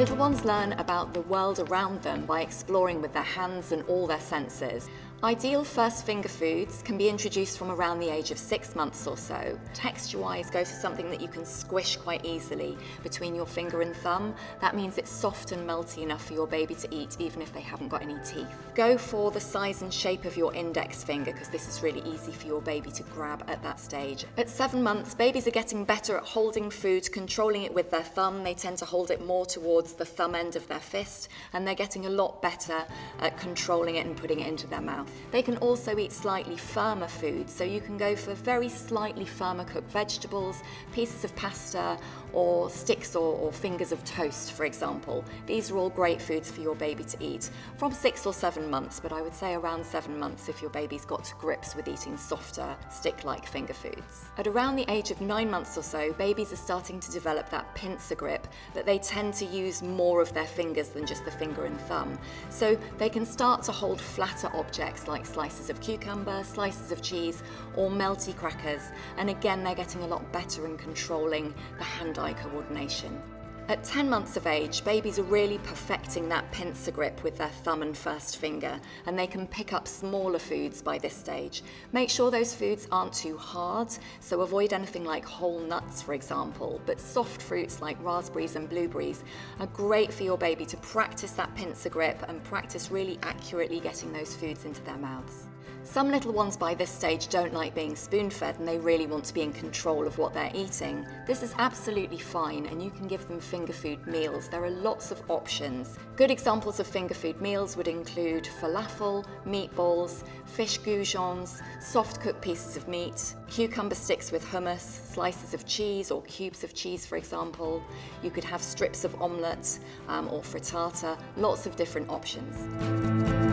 Little ones learn about the world around them by exploring with their hands and all their senses. Ideal first finger foods can be introduced from around the age of 6 months or so. Texture-wise, go for something that you can squish quite easily between your finger and thumb. That means it's soft and melty enough for your baby to eat, even if they haven't got any teeth. Go for the size and shape of your index finger, because this is really easy for your baby to grab at that stage. At 7 months, babies are getting better at holding food, controlling it with their thumb. They tend to hold it more towards the thumb end of their fist, and they're getting a lot better at controlling it and putting it into their mouth. They can also eat slightly firmer foods, so you can go for very slightly firmer cooked vegetables, pieces of pasta, or sticks or fingers of toast, for example. These are all great foods for your baby to eat from 6 or 7 months, but I would say around 7 months if your baby's got to grips with eating softer, stick-like finger foods. At around the age of 9 months or so, babies are starting to develop that pincer grip, that they tend to use more of their fingers than just the finger and thumb. So they can start to hold flatter objects like slices of cucumber, slices of cheese, or melty crackers. And again, they're getting a lot better in controlling the hand-eye coordination. At 10 months of age, babies are really perfecting that pincer grip with their thumb and first finger, and they can pick up smaller foods by this stage. Make sure those foods aren't too hard, so avoid anything like whole nuts, for example, but soft fruits like raspberries and blueberries are great for your baby to practice that pincer grip and practice really accurately getting those foods into their mouths. Some little ones by this stage don't like being spoon-fed and they really want to be in control of what they're eating. This is absolutely fine, and you can give them finger food meals. There are lots of options. Good examples of finger food meals would include falafel, meatballs, fish goujons, soft cooked pieces of meat, cucumber sticks with hummus, slices of cheese or cubes of cheese, for example. You could have strips of omelette or frittata, lots of different options.